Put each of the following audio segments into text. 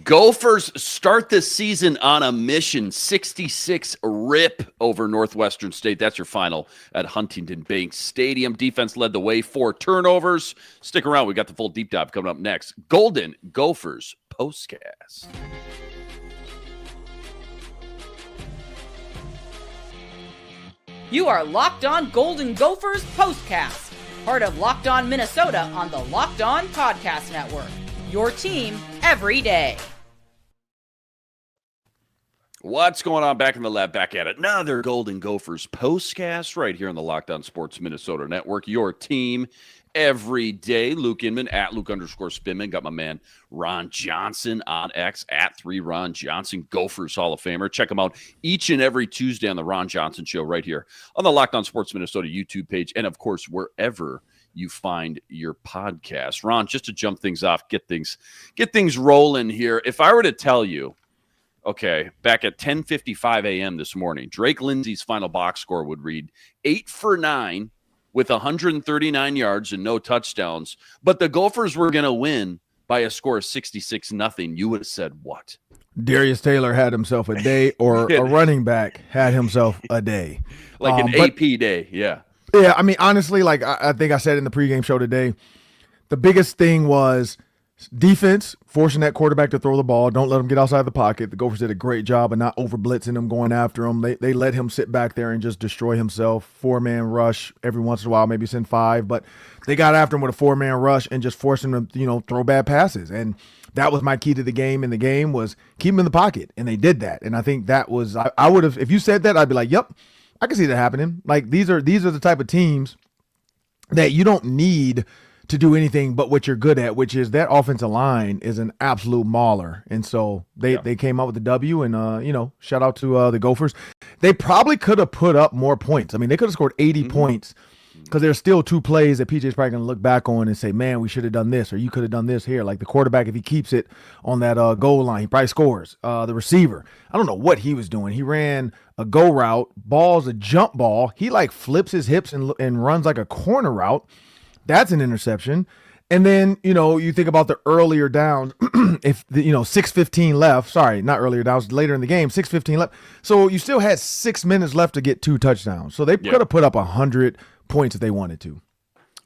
Gophers start the season on a mission. 66 rip over Northwestern State. That's your final at Huntington Bank Stadium. Defense led the way, 4 turnovers. Stick around. We got the full deep dive coming up next. Golden Gophers Postcast. You are Locked On Golden Gophers Postcast, part of Locked On Minnesota on the Locked On Podcast Network. Your team every day. What's going on back in the lab? Back at it. Another Golden Gophers Postcast right here on the Locked On Sports Minnesota Network. Your team every day. Luke Inman at Luke_Spinman. Got my man Ron Johnson on X at 3Ron Johnson, Gophers Hall of Famer. Check him out each and every Tuesday on the Ron Johnson Show right here on the Locked On Sports Minnesota YouTube page, and of course wherever you find your podcast. Ron, just to jump things off, get things rolling here. If I were to tell you, okay, back at 10:55 a.m. this morning, Drake Lindsey's final box score would read 8 for 9 with 139 yards and no touchdowns, but the Gophers were going to win by a score of 66-0, you would have said what? Darius Taylor had himself a day, or a running back had himself a day. Like an AP day, yeah. Yeah, I mean, honestly, like I think I said in the pregame show today, the biggest thing was defense, forcing that quarterback to throw the ball. Don't let him get outside the pocket. The Gophers did a great job of not over-blitzing him, going after him. They let him sit back there and just destroy himself. 4-man rush every once in a while, maybe send 5. But they got after him with a 4-man rush and just forcing him to, throw bad passes. And that was my key to the game. And the game was keep him in the pocket. And they did that. And I think that was – I would have – if you said that, I'd be like, yep, I can see that happening. Like these are the type of teams that you don't need – to do anything but what you're good at, which is that offensive line is an absolute mauler. And so they came out with the W, and, shout out to the Gophers. They probably could have put up more points. I mean, they could have scored 80 points because there's still 2 plays that PJ's probably going to look back on and say, man, we should have done this, or you could have done this here. Like the quarterback, if he keeps it on that goal line, he probably scores. The receiver, I don't know what he was doing. He ran a go route, ball's a jump ball. He like flips his hips and runs like a corner route. That's an interception. And then, you think about the earlier downs, if, 6:15 left, sorry, not earlier downs, later in the game, 6:15 left. So you still had 6 minutes left to get 2 touchdowns. So they could have put up 100 points if they wanted to.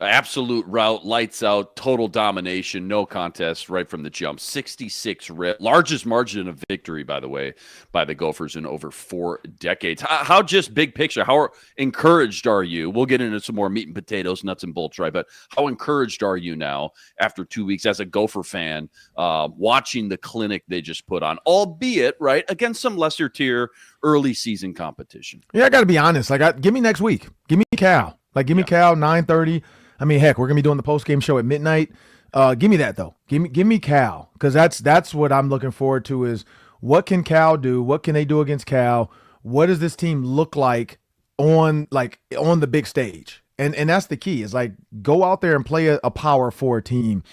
Absolute route, lights out, total domination, no contest right from the jump. 66 rip, largest margin of victory, by the way, by the Gophers in over 4 decades. How just big picture, how encouraged are you? We'll get into some more meat and potatoes, nuts and bolts, right? But how encouraged are you now after 2 weeks as a Gopher fan, watching the clinic they just put on, albeit, right, against some lesser tier early season competition? Yeah, I got to be honest. Give me next week. Give me Cal. Give me Cal, 9:30. I mean, heck, we're going to be doing the post-game show at midnight. Give me that, though. Give me Cal, because that's what I'm looking forward to is what can Cal do? What can they do against Cal? What does this team look like on the big stage? And that's the key is go out there and play a Power 4 team,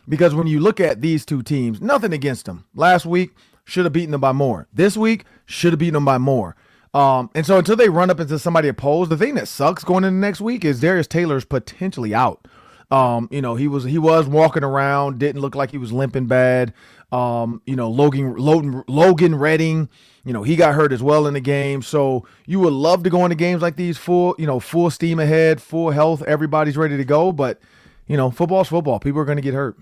because when you look at these 2 teams, nothing against them. Last week, should have beaten them by more. This week, should have beaten them by more. And so until they run up into somebody opposed, the thing that sucks going into next week is Darius Taylor's potentially out. He was walking around, didn't look like he was limping bad. Logan Redding, he got hurt as well in the game. So you would love to go into games like these full steam ahead, full health, everybody's ready to go. But, football's football. People are going to get hurt.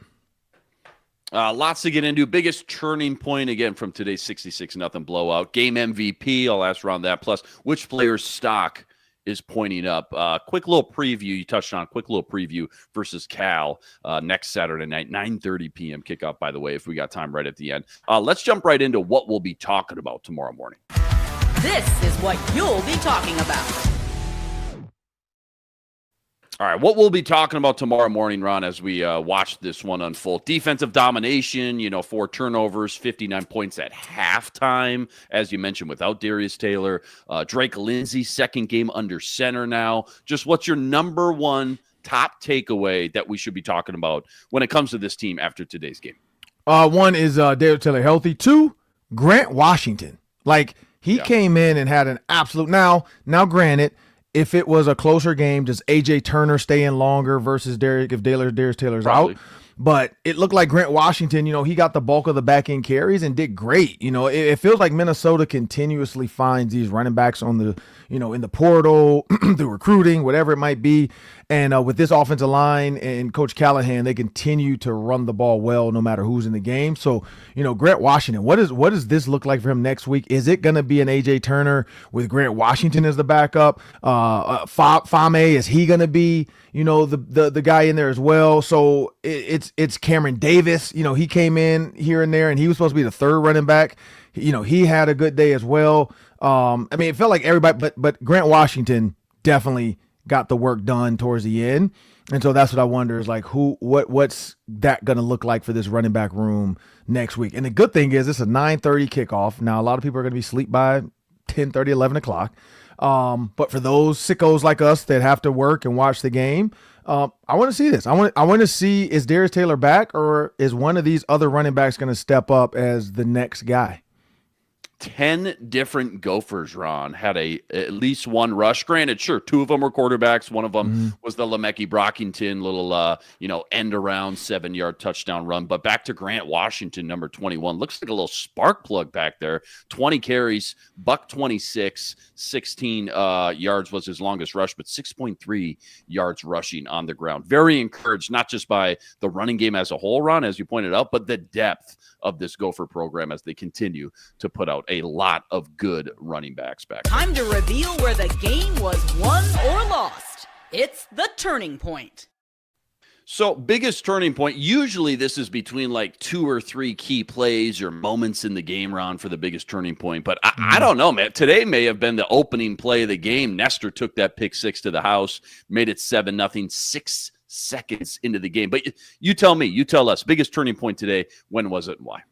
Lots to get into. Biggest turning point, again, from today's 66-0 blowout. Game MVP, I'll ask around that. Plus, which player's stock is pointing up? Quick little preview. You touched on quick little preview versus Cal next Saturday night, 9:30 p.m. kickoff, by the way, if we got time right at the end. Let's jump right into what we'll be talking about tomorrow morning. This is what you'll be talking about. All right, what we'll be talking about tomorrow morning, Ron, as we watch this one unfold. Defensive domination, 4 turnovers, 59 points at halftime, as you mentioned, without Darius Taylor. Drake Lindsey, second game under center now. Just what's your number one top takeaway that we should be talking about when it comes to this team after today's game? One is Darius Taylor healthy. 2, Grant Washington. He came in and had an absolute – now granted – if it was a closer game, does A.J. Turner stay in longer versus Darius Taylor's Probably. out? But it looked like Grant Washington, he got the bulk of the back end carries and did great. It feels like Minnesota continuously finds these running backs on the, in the portal, through recruiting, whatever it might be. And with this offensive line and Coach Callahan, they continue to run the ball well no matter who's in the game. So, Grant Washington, what does this look like for him next week? Is it going to be an A.J. Turner with Grant Washington as the backup? Fame, is he going to be, the guy in there as well? So it's Cameron Davis. He came in here and there, and he was supposed to be the third running back. He had a good day as well. It felt like everybody, but Grant Washington definitely got the work done towards the end. And so that's what I wonder is like what's that going to look like for this running back room next week? And the good thing is it's a 9:30 kickoff. Now, a lot of people are going to be asleep by 10:30, 11 o'clock. But for those sickos like us that have to work and watch the game, I want to see this. I want to see, is Darius Taylor back, or is one of these other running backs going to step up as the next guy? 10 different Gophers, Ron, had at least one rush. Granted, sure, 2 of them were quarterbacks. One of them was the Lemeke Brockington little, end around 7-yard touchdown run. But back to Grant Washington, number 21. Looks like a little spark plug back there. 20 carries, $126, 16 yards was his longest rush, but 6.3 yards rushing on the ground. Very encouraged, not just by the running game as a whole, Ron, as you pointed out, but the depth of this Gopher program as they continue to put out a lot of good running backs back. Time to reveal where the game was won or lost. It's the turning point. So, biggest turning point, usually this is between like 2 or 3 key plays or moments in the game, Ron, for the biggest turning point. But I don't know, man. Today may have been the opening play of the game. Nestor took that pick 6 to the house, made it 7-0, 6 seconds into the game. But you tell us, biggest turning point today, when was it and why?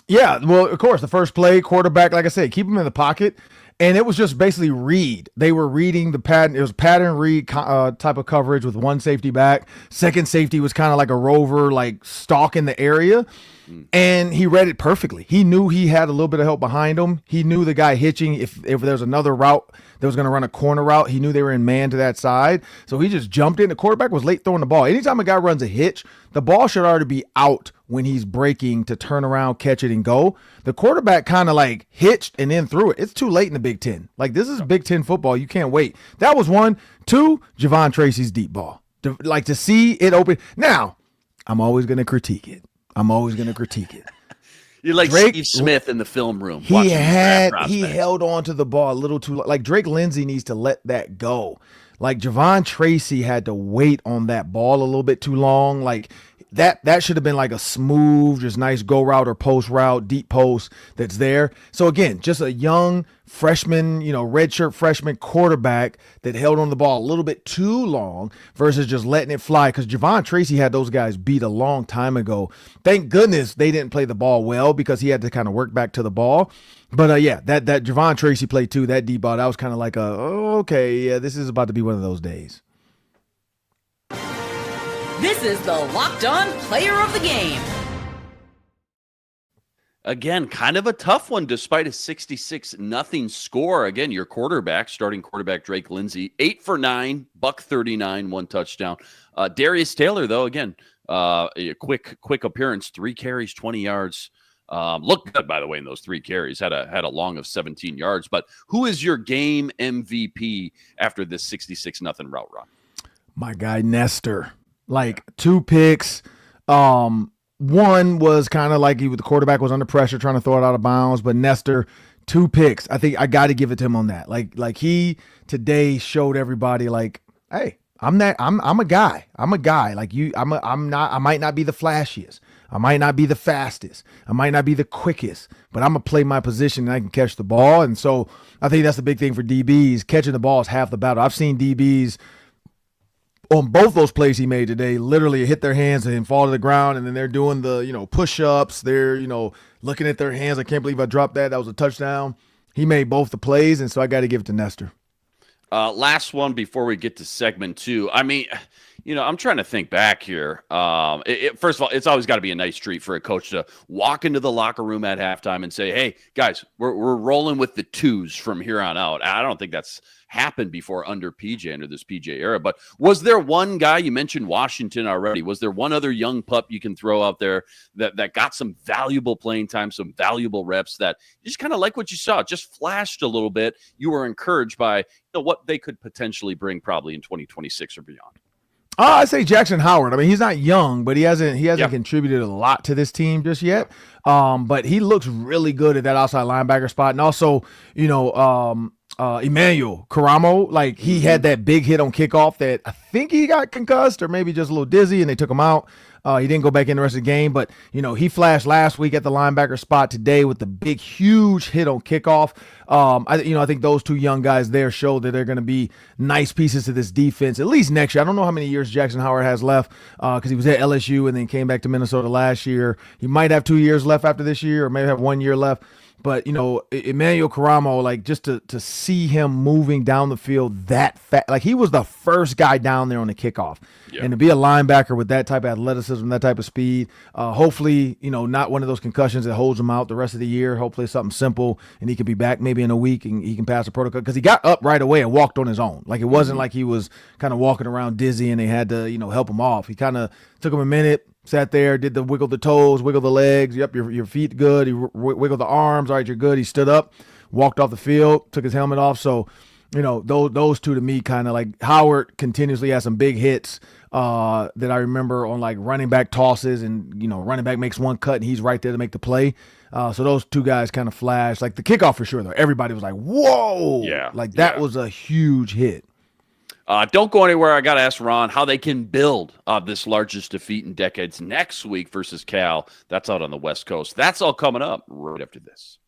Yeah, well, of course, the first play, quarterback, like I said, keep him in the pocket. And it was just basically read. They were reading the pattern. It was pattern read type of coverage with one safety back. Second safety was kind of like a rover, like stalking the area. And he read it perfectly. He knew he had a little bit of help behind him. He knew the guy hitching, if there was another route that was going to run a corner route, he knew they were in man to that side. So he just jumped in. The quarterback was late throwing the ball. Anytime a guy runs a hitch, the ball should already be out when he's breaking to turn around, catch it, and go. The quarterback kind of like hitched and then threw it. It's too late in the Big Ten. Like, this is Big Ten football. You can't wait. That was 1. 2, Javon Tracy's deep ball. To see it open. Now, I'm always going to critique it. You're like Drake, Steve Smith in the film room. He held on to the ball a little too long. Like, Drake Lindsey needs to let that go. Like, Javon Tracy had to wait on that ball a little bit too long. Like, that should have been like a smooth, just nice go route or post route, deep post that's there. So again, just a young freshman, redshirt freshman quarterback that held on the ball a little bit too long versus just letting it fly. Because Javon Tracy had those guys beat a long time ago. Thank goodness they didn't play the ball well because he had to kind of work back to the ball. But that Javon Tracy play too, that deep ball, that was kind of like this is about to be one of those days. This is the Locked On Player of the Game. Again, kind of a tough one despite a 66-0 score. Again, your starting quarterback Drake Lindsey, 8 for 9, $139, 1 touchdown. Darius Taylor, though, again, a quick appearance, 3 carries, 20 yards. Looked good, by the way, in those 3 carries. Had a long of 17 yards. But who is your game MVP after this 66-0 route run? My guy Nestor. Like 2 picks. One was kind of like the quarterback was under pressure trying to throw it out of bounds, but Nestor, 2 picks. I think I got to give it to him on that. Like he today showed everybody like, hey, I'm a guy. I'm a guy. Like I might not be the flashiest. I might not be the fastest. I might not be the quickest, but I'm going to play my position and I can catch the ball. And so I think that's the big thing for DBs. Catching the ball is half the battle. I've seen DBs on both those plays he made today, literally hit their hands and fall to the ground, and then they're doing the, push-ups. They're, looking at their hands. I can't believe I dropped that. That was a touchdown. He made both the plays, and so I got to give it to Nestor. Last one before we get to segment 2. I mean, I'm trying to think back here. First of all, it's always got to be a nice treat for a coach to walk into the locker room at halftime and say, "Hey, guys, we're rolling with the twos from here on out." I don't think that's happened before under this PJ era. But was there one guy, you mentioned Washington already, was there one other young pup you can throw out there that got some valuable playing time, some valuable reps that you just kind of like what you saw, just flashed a little bit? You were encouraged by what they could potentially bring probably in 2026 or beyond. I'd say Jackson Howard. I mean, he's not young, but he hasn't contributed a lot to this team just yet. But he looks really good at that outside linebacker spot. And also, Emmanuel Caramo, like he had that big hit on kickoff that I think he got concussed or maybe just a little dizzy and they took him out. He didn't go back in the rest of the game, but he flashed last week at the linebacker spot today with the big, huge hit on kickoff. I think those two young guys there show that they're going to be nice pieces to this defense at least next year. I don't know how many years Jackson Howard has left because he was at LSU and then came back to Minnesota last year. He might have 2 years left after this year, or maybe have 1 year left. But, Emmanuel Caramo, like just to see him moving down the field that fast, like he was the first guy down there on the kickoff. Yeah. And to be a linebacker with that type of athleticism, that type of speed, hopefully, not one of those concussions that holds him out the rest of the year. Hopefully something simple and he can be back maybe in a week and he can pass the protocol because he got up right away and walked on his own. Like it wasn't like he was kind of walking around dizzy and they had to, help him off. He kind of took him a minute. Sat there, did the wiggle the toes, wiggle the legs. Yep, your feet good. He wiggled the arms. All right, you're good. He stood up, walked off the field, took his helmet off. So, those two to me kind of like Howard continuously has some big hits that I remember on like running back tosses and, running back makes one cut and he's right there to make the play. So those two guys kind of flashed. Like the kickoff for sure, though. Everybody was like, whoa. Yeah. Like that was a huge hit. Don't go anywhere. I got to ask Ron how they can build this largest defeat in decades next week versus Cal. That's out on the West Coast. That's all coming up right after this.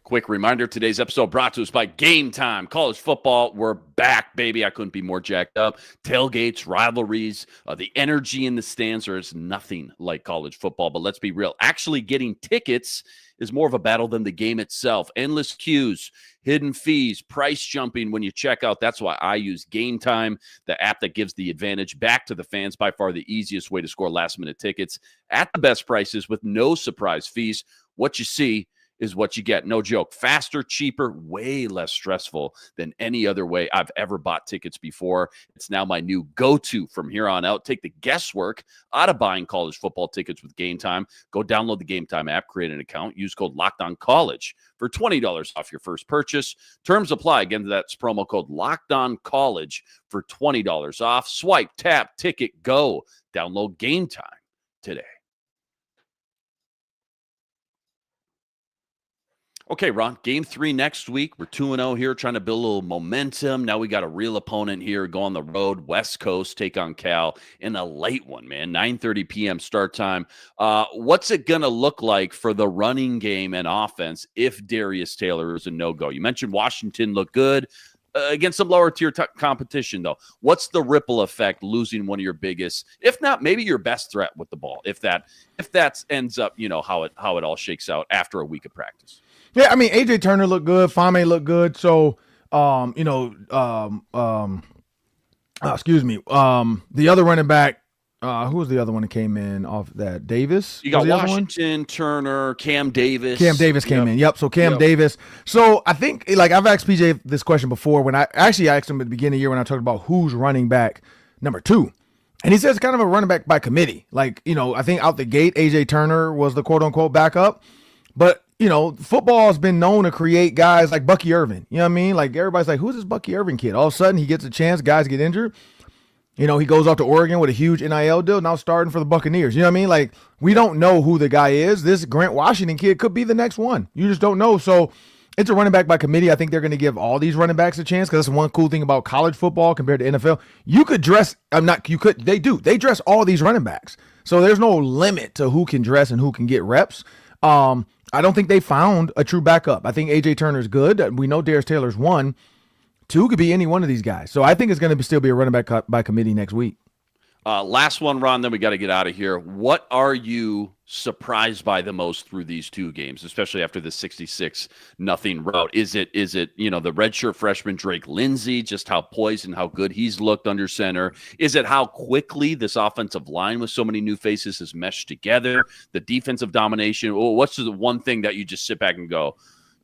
Quick reminder, today's episode brought to us by Game Time. College football, we're back, baby. I couldn't be more jacked up. Tailgates, rivalries, the energy in the stands, there's nothing like college football. But let's be real. Actually getting tickets is more of a battle than the game itself. Endless queues, hidden fees, price jumping when you check out. That's why I use Game Time, the app that gives the advantage back to the fans. By far the easiest way to score last-minute tickets at the best prices with no surprise fees. What you see is what you get. No joke. Faster, cheaper, way less stressful than any other way I've ever bought tickets before. It's now my new go-to from here on out. Take the guesswork out of buying college football tickets with Game Time. Go download the Game Time app, create an account, use code LOCKEDONCollege for $20 off your first purchase. Terms apply. Again, that's promo code LOCKEDONCollege for $20 off. Swipe, tap, ticket, go. Download Game Time today. Okay, Ron, game 3 next week. We're 2-0 here, trying to build a little momentum. Now we got a real opponent here. Go on the road, West Coast, take on Cal in a late one, man. 9:30 p.m. start time. What's it going to look like for the running game and offense if Darius Taylor is a no-go? You mentioned Washington looked good against some lower-tier competition, though. What's the ripple effect losing one of your biggest, if not maybe your best threat with the ball, if that ends up, how it all shakes out after a week of practice? Yeah, I mean, AJ Turner looked good. Fame looked good. So, excuse me. The other running back, who was the other one that came in off that? Davis? You got Washington, Turner, Cam Davis. Cam Davis came in. Yep. So Cam Davis. So I think, like, I've asked PJ this question before when I asked him at the beginning of the year when I talked about who's running back number 2. And he says kind of a running back by committee. Like, I think out the gate, AJ Turner was the quote unquote backup. But football has been known to create guys like Bucky Irvin. You know what I mean? Like everybody's like, who's this Bucky Irvin kid? All of a sudden he gets a chance, guys get injured. He goes off to Oregon with a huge NIL deal, now starting for the Buccaneers. You know what I mean? Like we don't know who the guy is. This Grant Washington kid could be the next one. You just don't know. So it's a running back by committee. I think they're going to give all these running backs a chance because that's one cool thing about college football compared to NFL. You could dress, they do. They dress all these running backs. So there's no limit to who can dress and who can get reps. I don't think they found a true backup. I think A.J. Turner's good. We know Darius Taylor's 1. 2 could be any one of these guys. So I think it's going to still be a running back by committee next week. Last one, Ron, then we got to get out of here. What are you surprised by the most through these two games, especially after the 66-0 rout? Is it the redshirt freshman Drake Lindsey, just how poised and how good he's looked under center? Is it how quickly this offensive line with so many new faces has meshed together? The defensive domination? What's the one thing that you just sit back and go,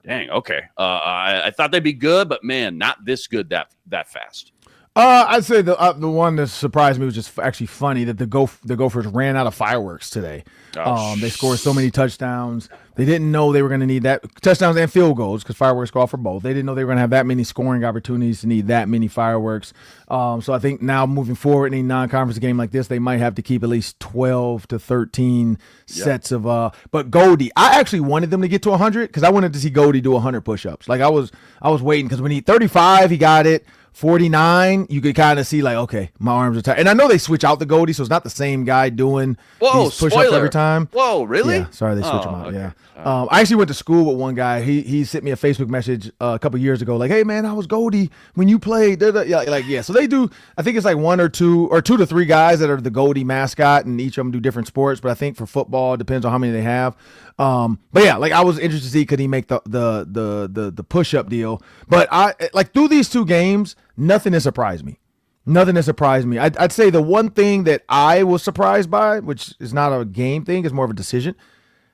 dang, okay, I thought they'd be good, but man, not this good that fast? I'd say the one that surprised me was just actually funny that the Gophers ran out of fireworks today. They scored so many touchdowns. They didn't know they were going to need that touchdowns and field goals because fireworks go off for both. They didn't know they were going to have that many scoring opportunities to need that many fireworks. So I think now moving forward in a non-conference game like this, they might have to keep at least 12 to 13 sets of. But Goldie, I actually wanted them to get to 100 because I wanted to see Goldie do 100 push-ups. Like I was waiting because when he 35, he got it. 49, you could kind of see like, okay, my arms are tired. And I know they switch out the Goldie, so it's not the same guy doing these push-ups every time. Whoa, really? Yeah, sorry, they switch them out, okay. yeah. I actually went to school with one guy. He sent me a Facebook message a couple years ago like, hey, man, I was Goldie when you played. Yeah, so they do, I think it's like one or two to three guys that are the Goldie mascot, and each of them do different sports. But I think for football, it depends on how many they have. But yeah, like I was interested to see could he make the push-up deal. But I like through these two games, nothing has surprised me. I'd say the one thing that I was surprised by, which is not a game thing, is more of a decision,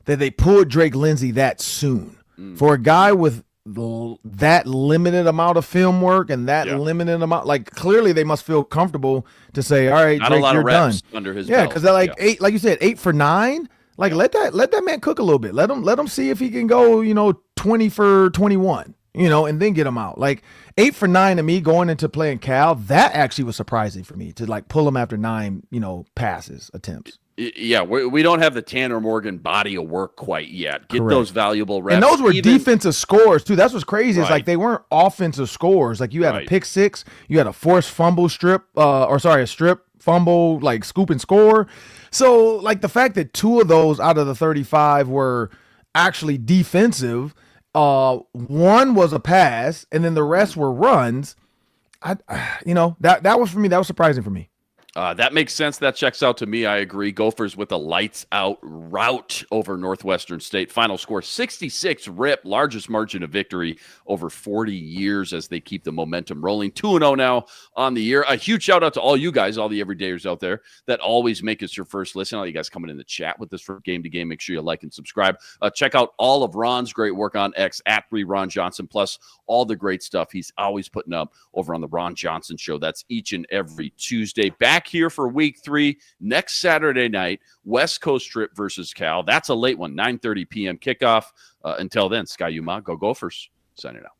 that they pulled Drake Lindsey that soon. For a guy with that limited amount of film work and that limited amount, like clearly they must feel comfortable to say, all right, not Drake, a lot you're of reps done. under his belt. Yeah, because they're like 8, like you said, 8 for 9. Like let that man cook a little bit. Let him see if he can go, 20 for 21, and then get him out. Like 8 for 9 to me going into playing Cal, that actually was surprising for me to like pull him after 9, attempts. Yeah, we don't have the Tanner Morgan body of work quite yet. Get Correct. those valuable reps. And those were defensive scores too. That's what's crazy. It's Right. like they weren't offensive scores. Like you had Right. a pick 6, you had a forced fumble strip, a strip fumble, like scoop and score. So like the fact that 2 of those out of the 35 were actually defensive, one was a pass, and then the rest were runs. That was for me. That was surprising for me. That makes sense. That checks out to me. I agree. Gophers with a lights-out rout over Northwestern State. Final score 66-rip, largest margin of victory over 40 years as they keep the momentum rolling. 2-0 now on the year. A huge shout-out to all you guys, all the everydayers out there that always make us your first listen. All you guys coming in the chat with us from game to game. Make sure you like and subscribe. Check out all of Ron's great work on X at @Ron Johnson, plus all the great stuff he's always putting up over on the Ron Johnson Show. That's each and every Tuesday. Back here for week 3 next Saturday night, West Coast trip versus Cal. That's a late one, 9:30 p.m. kickoff. Until then, Sky Uma, go Gophers. Signing out.